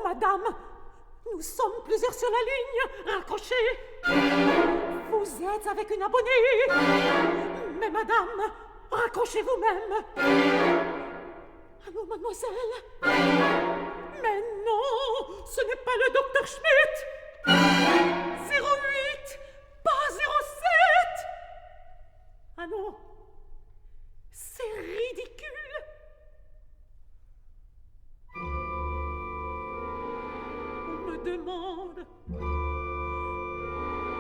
madame, nous sommes plusieurs sur la ligne. Raccrochez. Vous êtes avec une abonnée. Mais madame, raccrochez vous-même. Allô, mademoiselle? Mais non, ce n'est pas le docteur Schmidt. 08, pas 07. Allô? C'est ridicule. On me demande.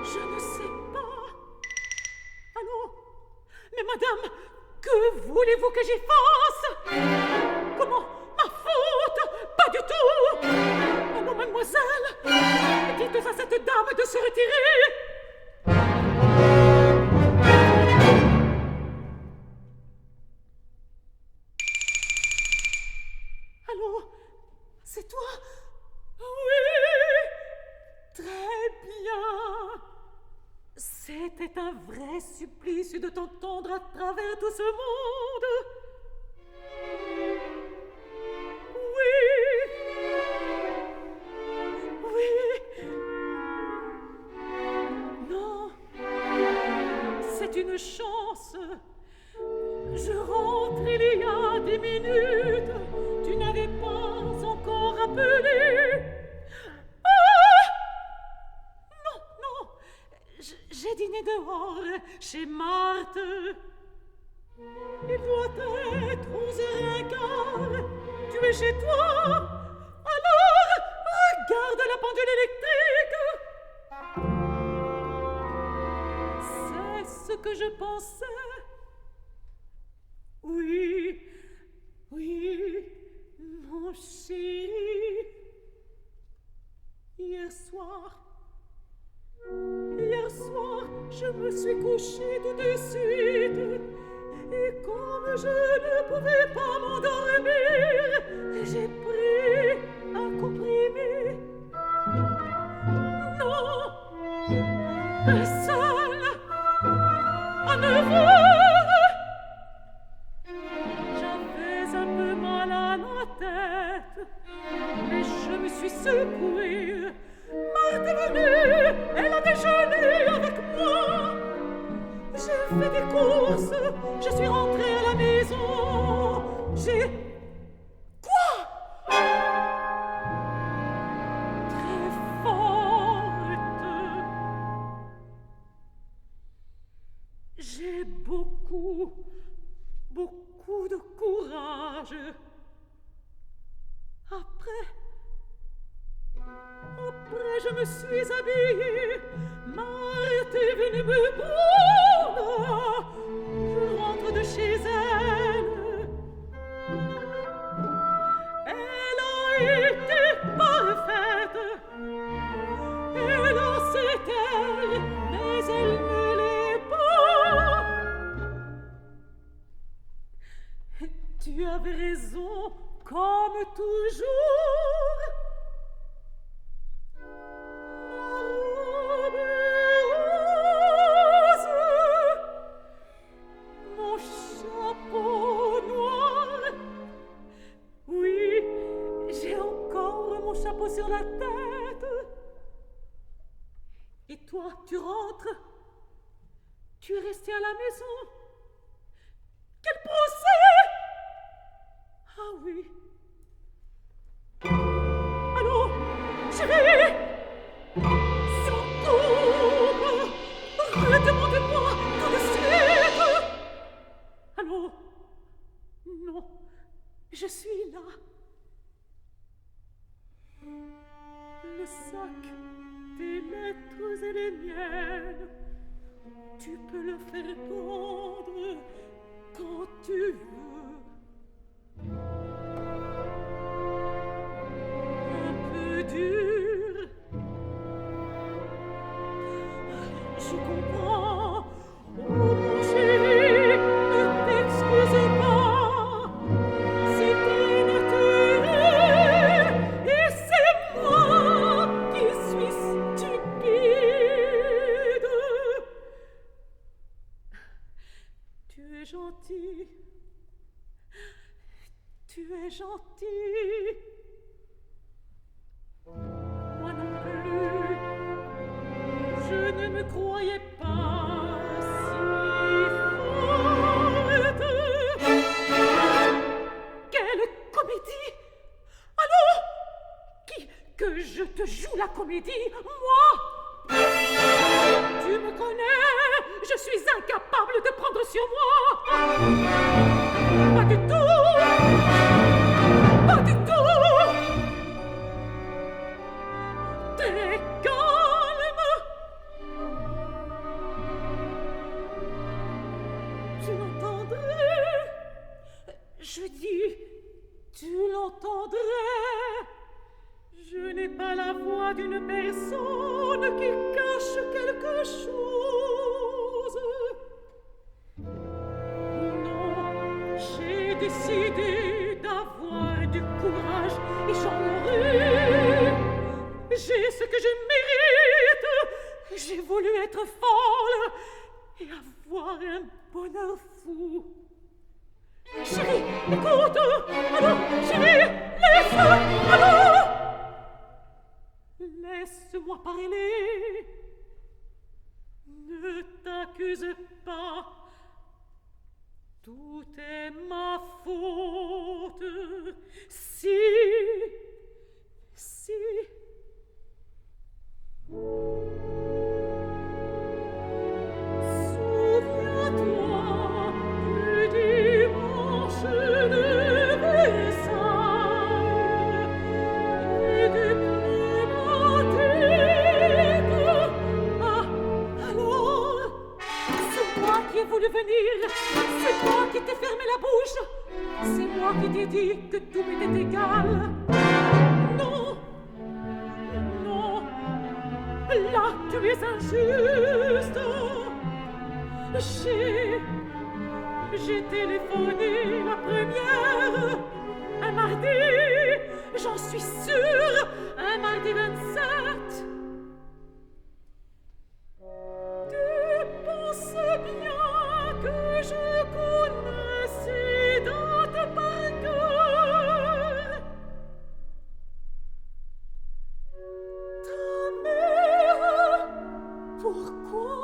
Je ne sais pas. Allô? Mais madame, que voulez-vous que j'y fasse? Comment? Ma faute? Pas du tout! Allô, mademoiselle? Dites à cette dame de se retirer! Allô? C'est toi? Oui! Très bien! C'était un vrai supplice de t'entendre à travers tout ce monde. Oui. Oui. Non. C'est une chance. Je rentre il y a 10 minutes. Tu n'avais pas encore appelé. J'ai dîné dehors, chez Marthe. Il doit être 11h15. Tu es chez toi? Alors, regarde la pendule électrique. C'est ce que je pensais. Oui, oui, mon chéri. Hier soir, je me suis couchée tout de suite. Et comme je ne pouvais pas m'endormir, j'ai pris un comprimé. Non, seule, à 9h. J'avais un peu mal à la tête, mais je me suis secouée. Marthe est venue, elle a déjeuné avec moi. J'ai fait des courses, je suis rentrée à la maison. J'ai... Quoi? Très forte. J'ai beaucoup de courage. Après, je me suis habillée. Marthe est venue me prendre. Je rentre de chez elle. Elle a été parfaite. Elle a c'est elle, mais elle ne l'est pas. Tu avais raison, comme toujours. Sur la tête. Et toi, tu rentres? Tu es resté à la maison? Quel procès? Ah oui. Allô, chérie? Secours! Redemande-moi tout de suite! Allô? Non, je suis là. Le sac, tes lettres et les miennes, tu peux le faire prendre quand tu veux. Un peu dur, je comprends. Oh mon chéri, ne t'excuse pas. C'était naturel et c'est moi qui suis stupide. Tu es gentil, que je te joue la comédie, moi? Tu me connais, je suis incapable de prendre sur moi. Pas du tout, pas du tout. Très calme. Tu l'entendrais, je dis, tu l'entendrais. Je n'ai pas la voix d'une personne qui cache quelque chose. Non, j'ai décidé d'avoir du courage et j'en aurai. J'ai ce que je mérite. J'ai voulu être folle et avoir un bonheur fou. Chérie, écoute. Allô, chérie, laisse. Allô. Laisse-moi parler. Ne t'accuse pas. Tout est ma faute. Si. Souviens-toi du dimanche de Versailles et du pneumatique. Ah, alors, c'est moi qui ai voulu venir, c'est moi qui t'ai fermé la bouche, c'est moi qui t'ai dit que tout m'était égal. Non, non, là tu es injuste. J'ai téléphoné la première, un mardi, j'en suis sûre, un mardi 27. Tu penses bien que je connais ces dates par cœur. Ta mère, pourquoi?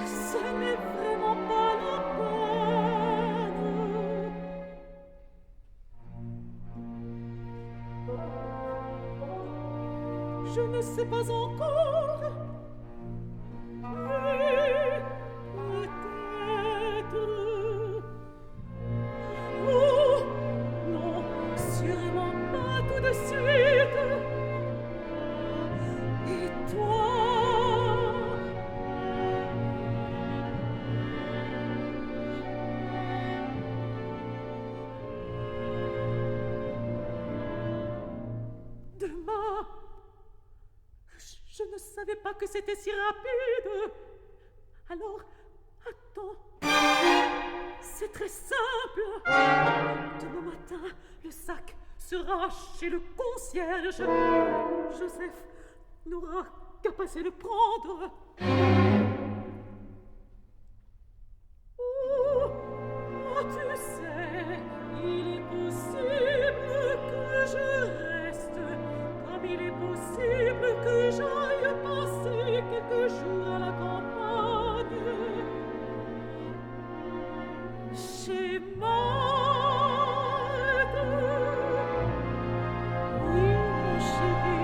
Ce n'est vraiment pas la peine. Je ne sais pas encore, mais peut-être. Oh, non, sûrement pas tout de suite. Et toi? Demain, je ne savais pas que c'était si rapide. Alors, attends. C'est très simple. Demain matin, le sac sera chez le concierge. Joseph n'aura qu'à passer le prendre. Oh, tu sais, il est possible que je reste, comme il est possible que j'aille passer quelques jours à la campagne. Chez Marthe. Oui, mon chéri.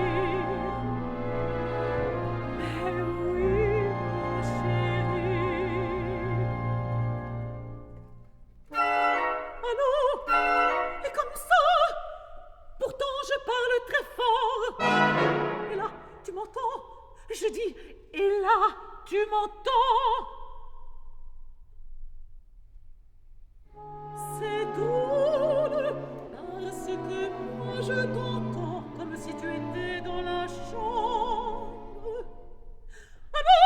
Mais oui, mon chéri. Allô? Et comme ça? Pourtant, je parle très fort. Et là, tu m'entends? Je dis, et là, tu m'entends? C'est drôle, parce que moi je t'entends comme si tu étais dans la chambre. Allô?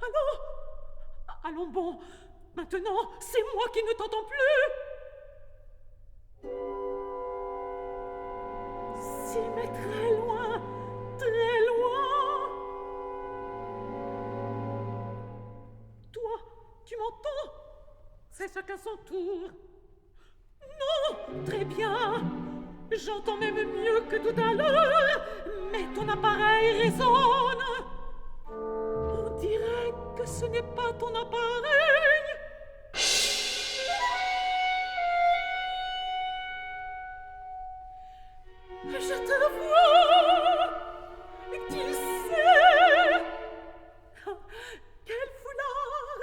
Allô? Allons bon, maintenant, c'est moi qui ne t'entends plus. S'il m'est très loin, très loin. Toi, tu m'entends? C'est chacun son tour. Non, très bien. J'entends même mieux que tout à l'heure, mais ton appareil résonne. On dirait que ce n'est pas ton appareil. te vois. Qui sait? Quel foulard?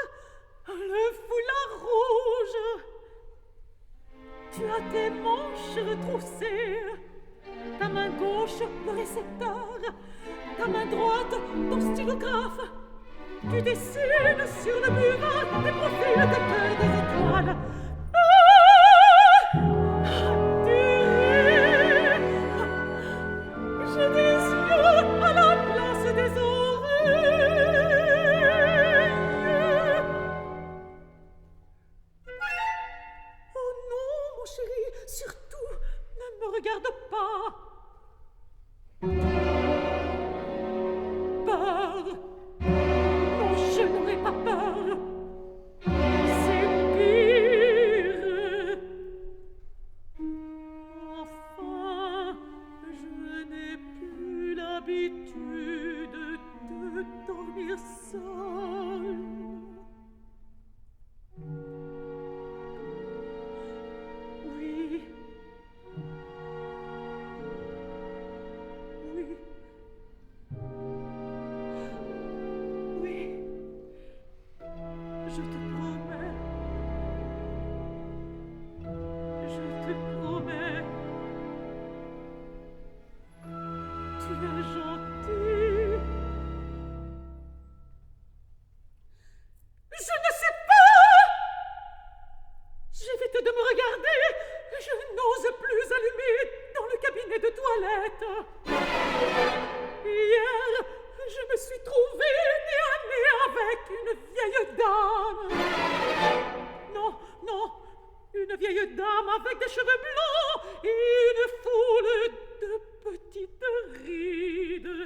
Le foulard rouge. Tu as tes manches retroussées, ta main gauche le récepteur, ta main droite ton stylographe. Tu dessines sur le mur des profils de cœur des étoiles. Tu ris. J'ai des yeux à la place des oreilles. Oh non, mon chéri, surtout, ne me regarde pas. Peur. Non, je n'aurai pas peur. C'est pire. Enfin, je n'ai plus l'habitude de dormir seule. Oui. Oui. Oui. Je te promets. Je te promets. Tu es gentil. Je ne sais pas. J'évite de me regarder. Je n'ose plus allumer dans le cabinet de toilette. Hier, je me suis trouvée nez à nez avec une vieille dame. Non, non, une vieille dame avec des cheveux blancs et une foule de petites rides.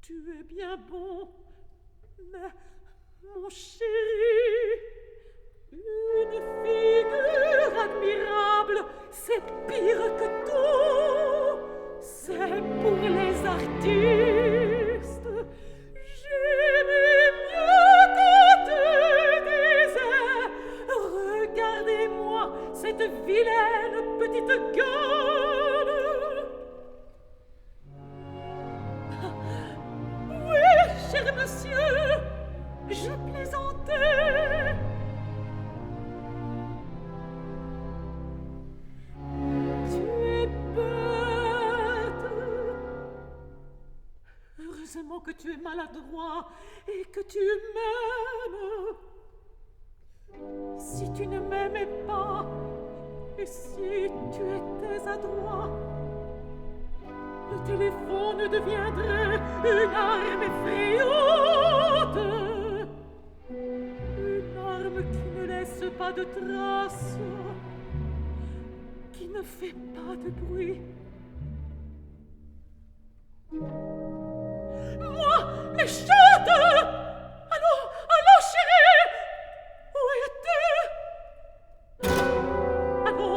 Tu es bien bon, mais mon chéri, une figure admirable, c'est pire que tout. C'est pour les artistes. J'aimais mieux quand tu disais: regardez-moi cette vilaine petite gueule. Oui, cher monsieur, je plaisantais. Tu es bête. Heureusement que tu es maladroit et que tu m'aimes. Si tu ne m'aimais pas et si tu étais adroit, le téléphone deviendrait une arme effrayante, une arme qui ne laisse pas de traces, qui ne fait pas de bruit. Moi, méchante! Allô, allô, chérie! Où es-tu? Allô?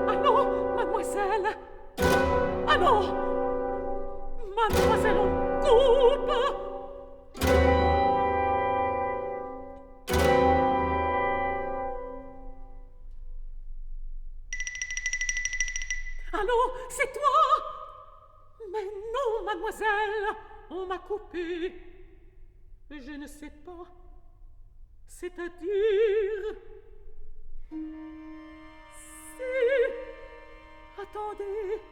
Allô, mademoiselle? Allô? Mademoiselle, on coupe! Allô, c'est toi? Mais non, mademoiselle, on m'a coupé. Je ne sais pas. C'est-à-dire... Si... Attendez.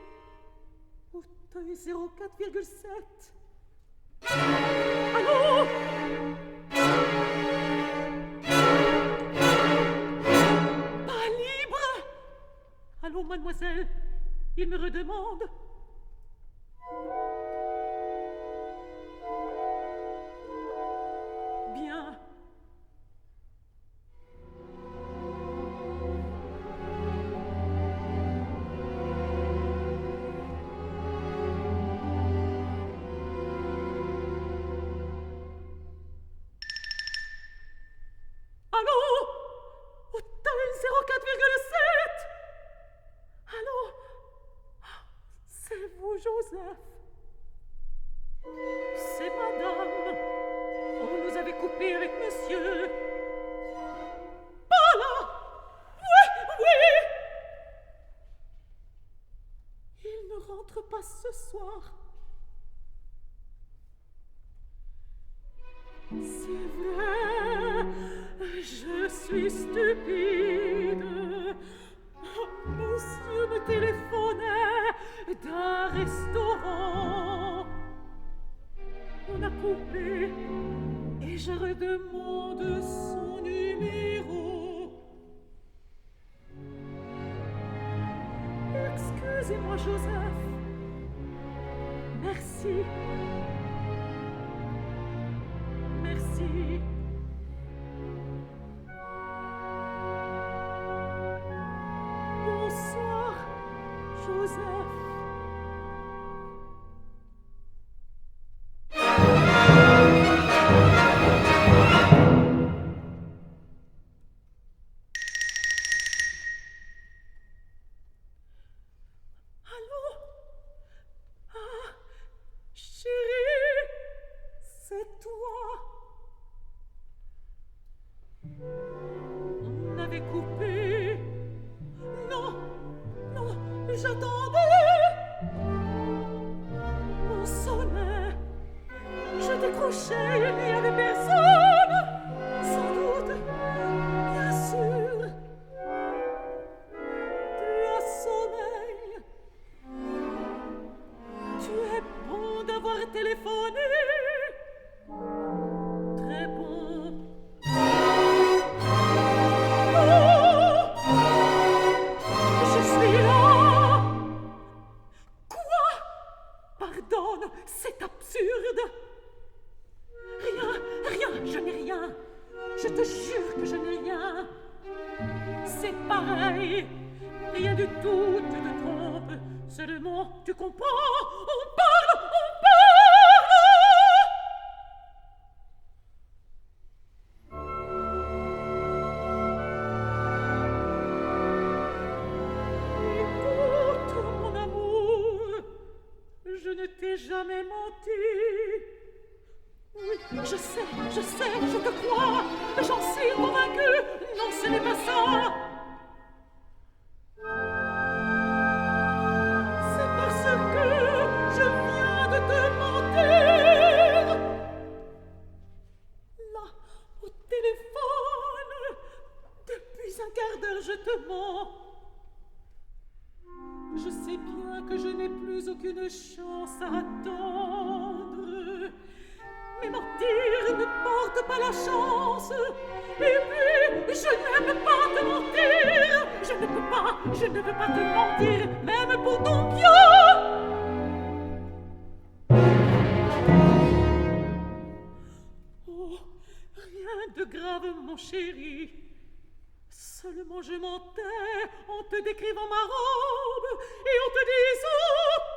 Auteuil 04,7. Allô? Pas libre? Allô, mademoiselle? Il me redemande. Bien. Allô? Auteuil 04,7. Allô? C'est vous, Joseph? C'est madame. On nous avait coupé avec monsieur. Pas là! Oui, oui, pas ce soir. C'est vrai, je suis stupide. Monsieur me téléphonait d'un restaurant. On a coupé et je redemande son numéro. Excusez-moi, Joseph. Merci. Merci. Bonsoir, Joseph. Allô? Ah, chérie, c'est toi. On avait coupé. Non, non, j'attendais. On sonnait. Je décrochais, il n'y avait personne. Sans doute, bien sûr. Tu as sommeil. Tu es bon d'avoir téléphoné. Très bon. Je suis là. Quoi? Pardonne, c'est absurde. Rien, je n'ai rien. Je te jure que je n'ai rien. C'est pareil. Rien du tout, tu te trompes. Seulement, tu comprends? On parle, on parle. Écoute, mon amour, je ne t'ai jamais menti. Oui, je sais, je te crois. J'en suis convaincue. Non, ce n'est pas ça. C'est parce que je viens de te mentir. Là, au téléphone, depuis un quart d'heure, je te mens. Je sais bien que je n'ai plus aucune chance à attendre. Mais mentir ne porte pas la chance. Et puis, je n'aime pas te mentir. Je ne peux pas te mentir, même pour ton bien. Oh, rien de grave, mon chéri. Seulement je mentais en te décrivant ma robe et en te disant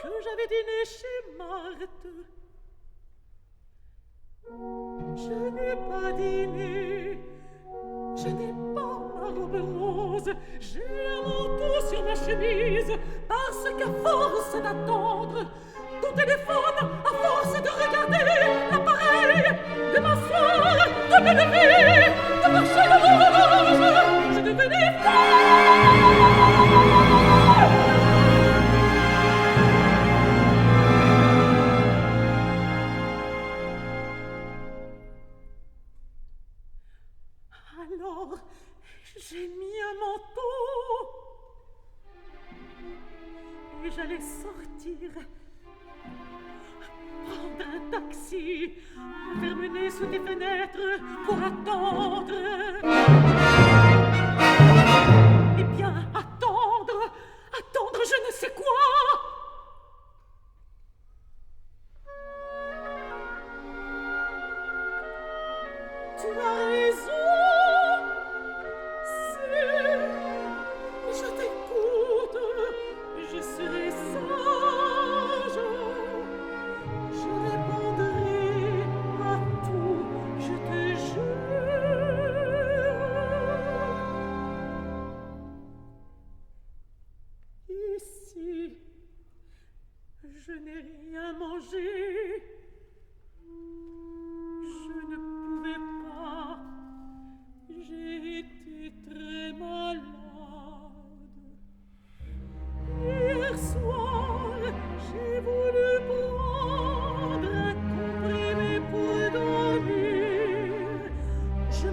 que j'avais dîné chez Marthe. Je n'ai pas dîné, je n'ai pas ma robe rose, j'ai un manteau sur ma chemise, parce qu'à force d'attendre, ton téléphone, à force de regarder l'appareil, de m'asseoir, de me lever, de marcher le l'horloge, je devenais folle. Alors, j'ai mis un manteau et j'allais sortir, prendre un taxi, me faire mener sous tes fenêtres pour attendre. Eh bien, attendre je ne sais quoi. Tu as raison. Je t'écoute, je serai sage, je répondrai à tout, je te jure.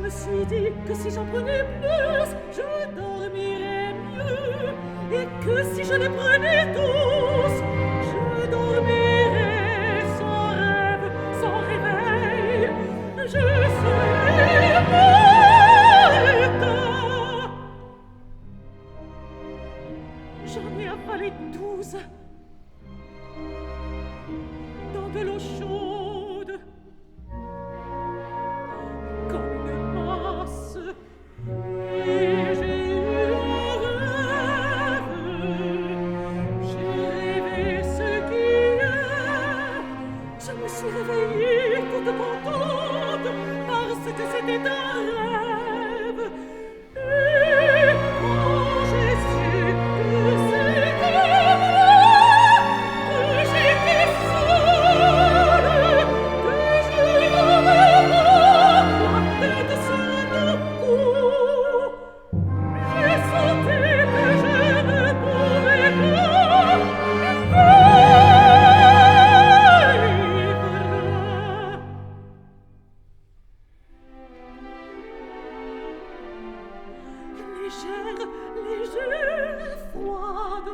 me suis dit que si j'en prenais plus, je dormirais mieux, et que si je les prenais tous, je dormirais sans rêve, sans réveil, je serais morte. J'en ai avalé 12 dans de l'eau chaude, comme une masse, et j'ai eu un rêve. J'ai rêvé ce qui est. Je me suis réveillée toute contente parce que c'était un rêve. Et quand j'ai su que c'était vrai, que j'étais seule, que je n'avais pas la tête sur le cou, j'ai senti que je ne pouvais pas vivre. Légère, légère, froide,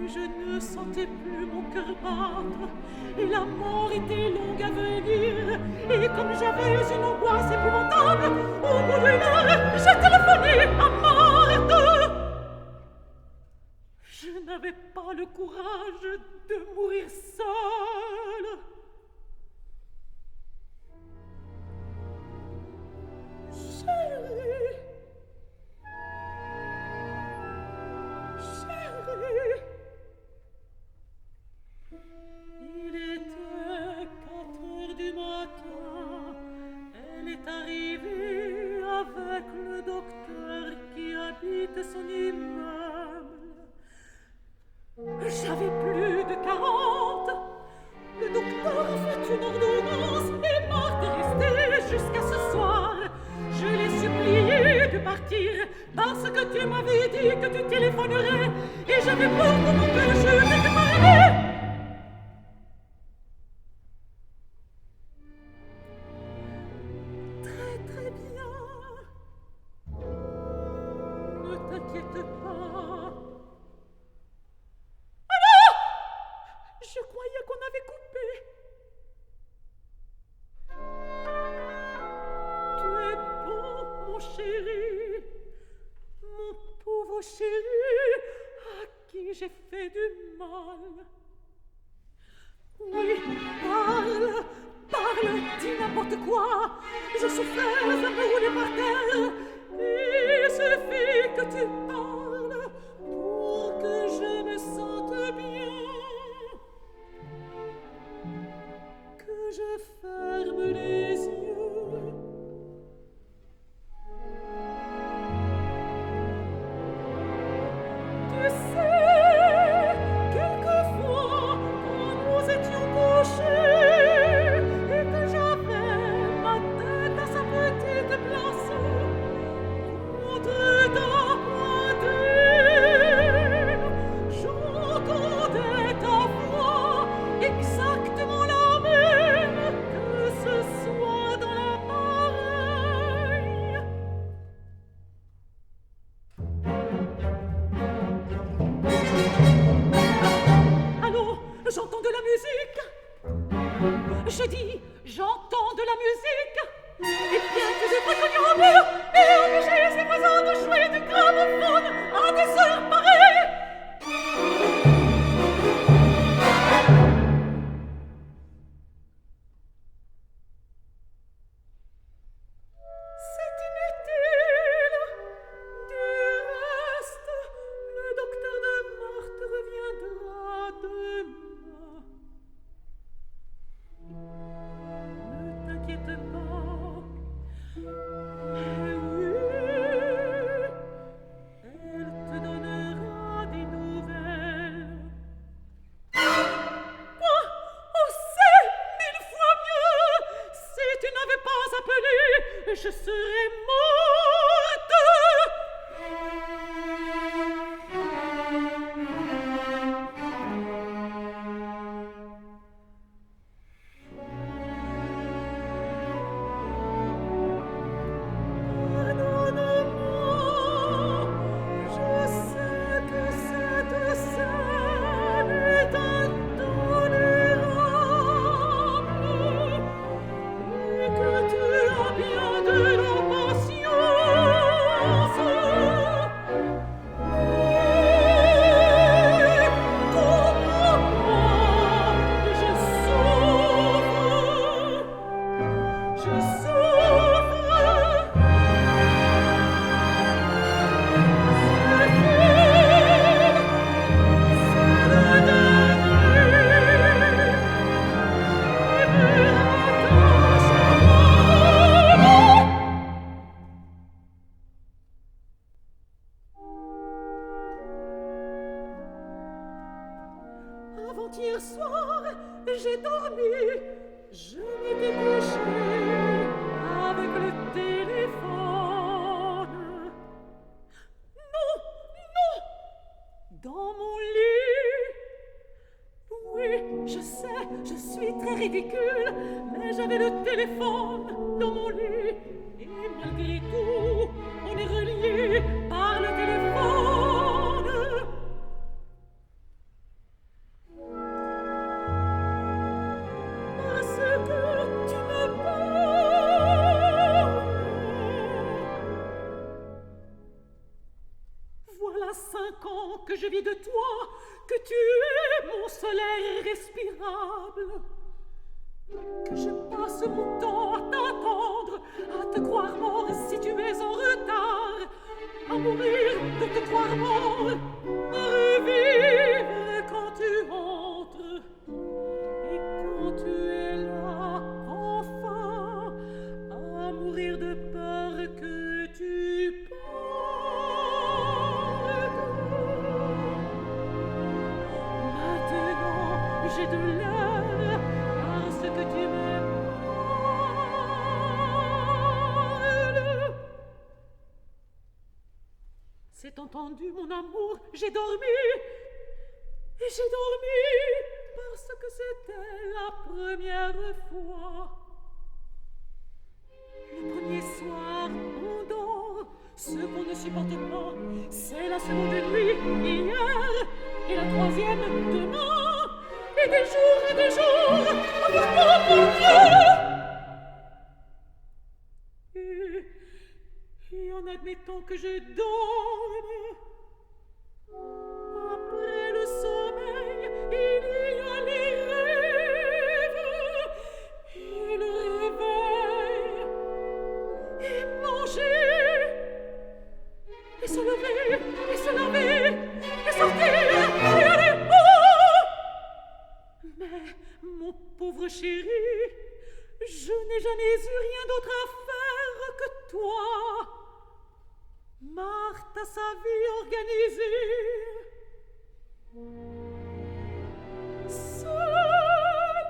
et je ne sentais plus mon cœur battre, et la mort était longue à venir, et comme j'avais une angoisse épouvantable, au bout d'une heure, j'ai téléphoné à Marthe. Je n'avais pas le courage de mourir seule. Chérie, chérie, il était 4 heures du matin. Elle est arrivée avec le docteur qui habite son immeuble. J'avais plus de 40. Le docteur a fait une ordonnance et Marthe est restée jusqu'à ce soir. Je l'ai supplié de partir parce que tu m'avais dit que tu téléphonerais et j'avais peur que mon cœur je te parlais. Très très bien. Ne t'inquiète pas. Ah non! Je croyais qu'on avait coupé. Tu es bon, mon chéri, mon pauvre chéri, à qui j'ai fait du mal. Oui, parle, parle, dis n'importe quoi. Je souffrais à me rouler par terre. Il suffit que tu parles pour que je me sente bien. Que je ferme les yeux. Tu sais, quelquefois, quand nous étions couchés et que j'avais ma tête à sa petite place contre ta poitrine, j'entendais ta voix exactement la même, que ce soit dans l'appareil. Allô, j'entends de la musique. Je dis, j'entends de la musique. Eh bien, tu devrais cogner en mur et obliger ses voisins de jouer du gramophone à des heures pareilles. C'est inutile. Du reste, le docteur de Marthe reviendra demain. Ne t'inquiète pas. Mais oui, elle te donnera des nouvelles. Quoi? Oh, c'est 1000 fois mieux! Si tu n'avais pas appelé, je serais morte! ridicule, mais j'avais le téléphone dans mon lit. Et malgré tout, on est relié par le téléphone. Parce que tu me parles. Voilà 5 ans que je vis de toi, que tu es mon soleil irrespirable, que je passe mon temps à t'attendre, à te croire mort si tu es en retard, à mourir de te croire mort, à revivre quand tu entres, et quand tu es là, enfin, à mourir de peur que tu partes. Maintenant, j'ai de l'heure parce que tu me parles. C'est entendu, mon amour, j'ai dormi. Et j'ai dormi parce que c'était la première fois. Le premier soir, on dort. Ce qu'on ne supporte pas, c'est la seconde nuit hier, et la troisième demain, et des jours, pourquoi, mon Dieu? Et en admettant que je dorme, après le sommeil, il y a les rêves, et le réveil, et manger, et se lever, et se laver, et sortir, et aller, oh! Mais, mon pauvre chéri, je n'ai jamais eu rien d'autre à faire que toi. Marthe a sa vie organisée. Seule.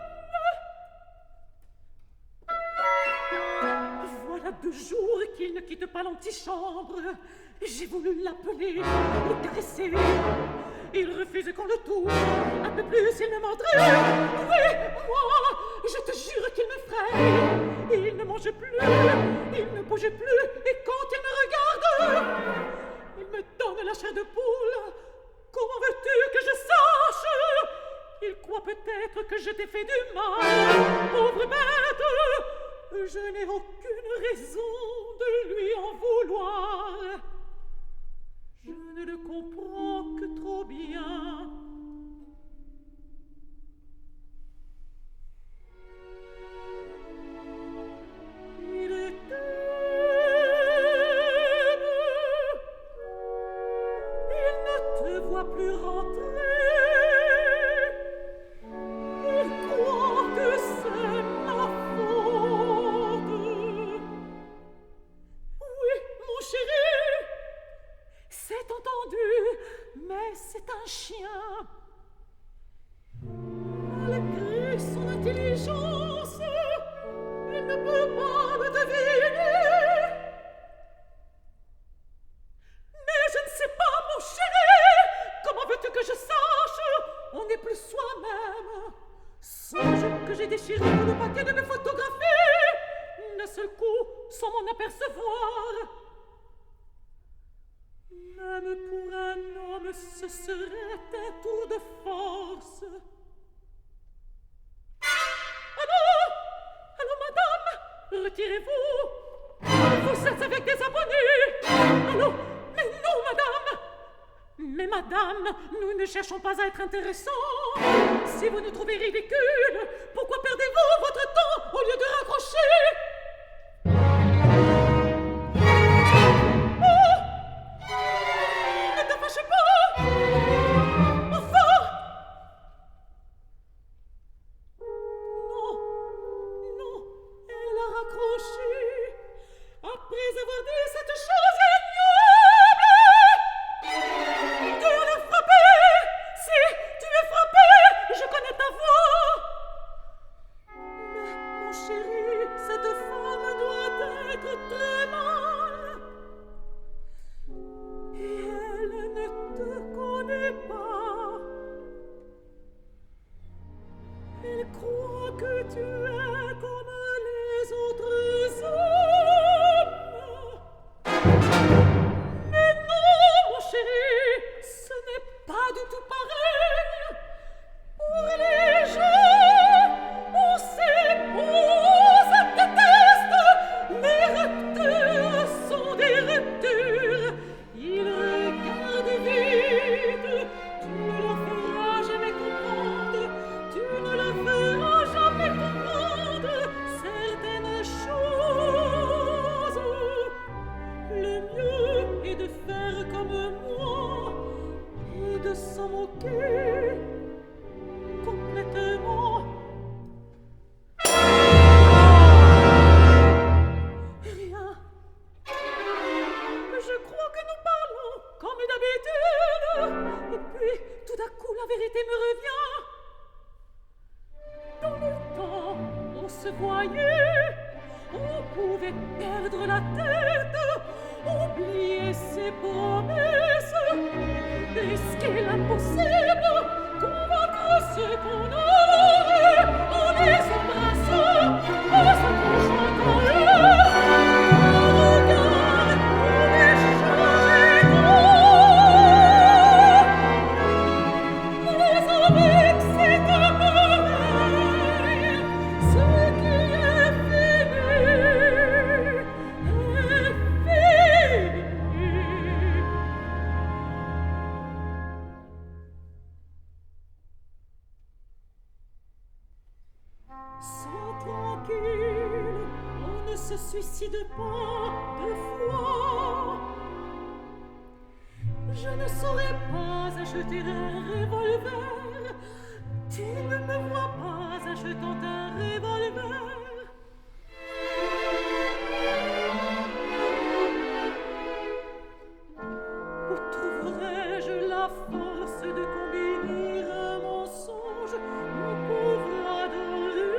Voilà 2 jours qu'il ne quitte pas l'antichambre. J'ai voulu l'appeler, le caresser. Il refuse qu'on le touche. Un peu plus, il ne m'entraîne. Oui, moi, je te jure qu'il m'effraie. Il ne mange plus, il ne bouge plus. Et quand il me regarde, il me donne la chair de poule. Comment veux-tu que je sache? Il croit peut-être que je t'ai fait du mal. Pauvre bête, je n'ai aucune raison de lui en vouloir. Je ne le comprends que trop bien. Il t'aime. Il ne te voit plus rentrer. Il croit que c'est ma faute. Oui, mon chéri, c'est entendu, mais c'est un chien. Malgré son intelligence, il ne peut pas me deviner. Mais je ne sais pas, mon chéri, comment veux-tu que je sache? On n'est plus soi-même. Songe que j'ai déchiré tout le paquet de mes photographies, d'un seul coup, sans m'en apercevoir. Même pour un homme, ce serait un tour de force. Allô, madame, retirez-vous. Vous êtes avec des abonnés. Allô, mais non, madame. Mais madame, nous ne cherchons pas à être intéressants. Si vous nous trouvez ridicules, pourquoi perdez-vous votre temps au lieu de raccrocher? Ne te fâche pas. Enfin. Non, elle a raccroché après avoir dit cette chose ignoble. Tu l'as frappé. Si tu es frappé, je connais ta voix. Mais mon chéri, cette femme doit être très mal. Et elle ne te connaît pas. Elle croit que tu pouvait perdre la tête, oublier ses promesses, risquer l'impossible, convaincre ceux qu'on aurait en les embrassant, en s'accrochant à eux. Un regard pouvait changer tout. Mais avec cette merveille, ce qui est fini est fini. Sois tranquille, on ne se suicide pas deux fois. Je ne saurais pas acheter un revolver. Tu ne me vois pas achetant un revolver. Où trouverais-je la force de combiner un mensonge, mon pauvre adoré?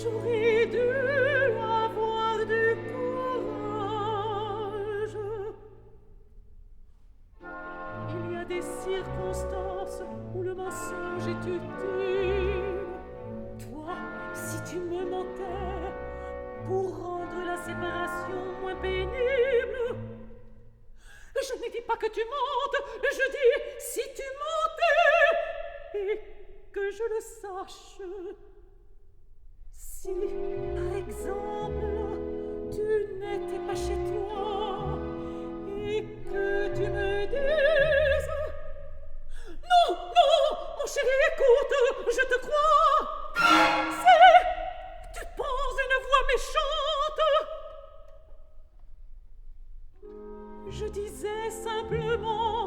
J'aurais dû avoir du courage. Il y a des circonstances où le mensonge est utile. Toi, si tu me mentais pour rendre la séparation moins pénible, je ne dis pas que tu mentes, je dis si tu mentais et que je le sache. Si, par exemple, tu n'étais pas chez toi et que tu me dises non, non, mon chéri, écoute, je te crois. C'est, tu penses une voix méchante. Je disais simplement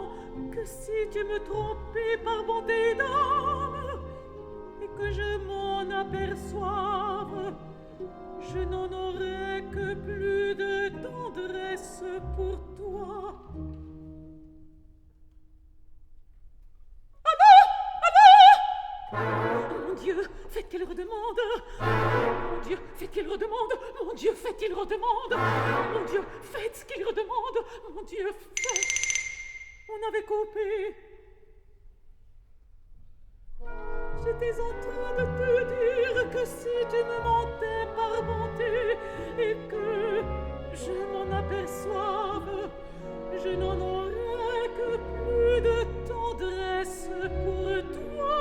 que si tu me trompais par bonté d'âme et que je m'en aperçoive, je n'en aurai que plus de tendresse pour toi. Mon Dieu, fait-il redemande? Mon Dieu, fait-il redemande? Mon Dieu, fait-il redemande? Mon Dieu, faites ce qu'il redemande. Mon Dieu, faites. On avait coupé. J'étais en train de te dire que si tu me mentais par bonté et que je m'en aperçoive, je n'en aurais que plus de tendresse pour toi.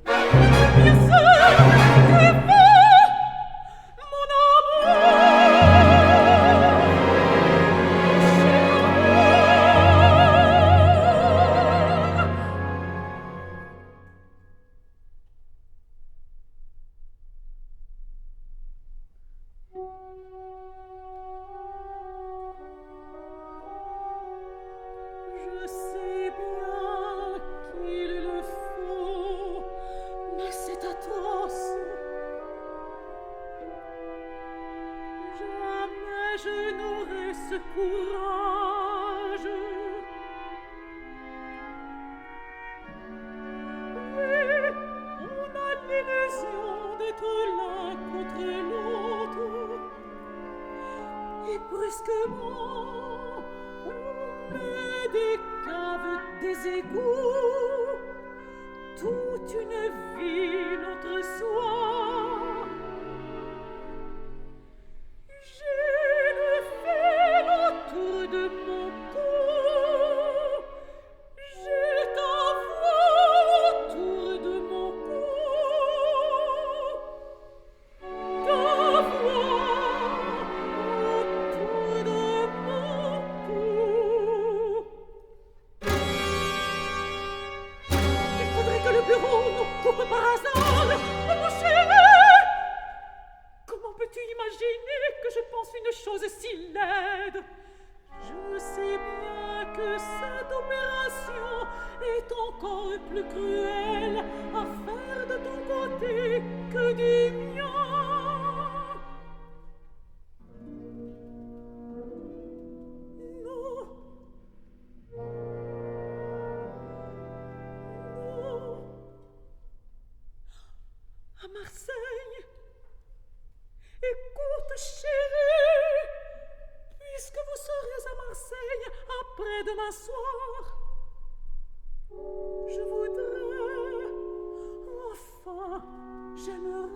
Bien sûr, tu es faux, mon amour. Je sais bien qu'il le faut, mais c'est atroce. Jamais je n'aurai ce courage. Oui, on a l'illusion d'être l'un contre l'autre. Et brusquement, on met des caves, des égouts, toute une ville entre soi. J'ai le fil autour de mon cou, j'ai ta voix autour de mon cou, ta voix autour de mon cou. Il faudrait que le bureau nous coupe par hasard. Oh mon chéri, comment peux-tu imaginer que je pense une chose si laide? Je sais bien que cette opération est encore plus cruelle à faire de ton côté que du mien. Non, après demain soir. Je voudrais, enfin, j'aimerais.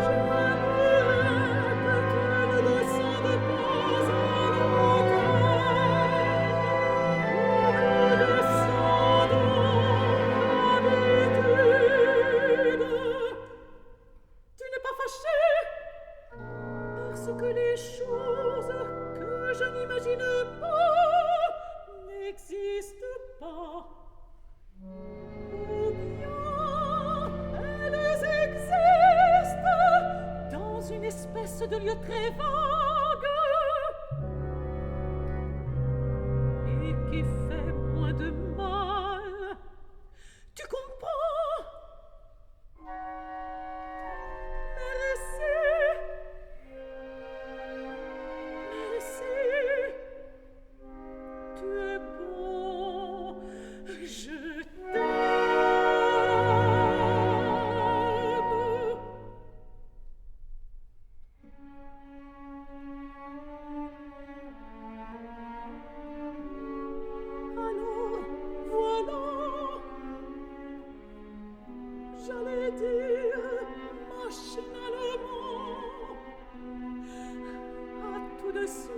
J'aimerais que tu ne descendes pas à l'autel, où nous descendons d'habitude. Tu n'es pas fâché parce que les choses que je n'imagine pas n'existent pas. Ou bien elles existent dans une espèce de lieu très vague et qui fait moins de mal. Tu comprends? Merci. Merci. Tu es bon. Je t'aime. Alors, voilà. J'allais dire machinalement à tout de suite.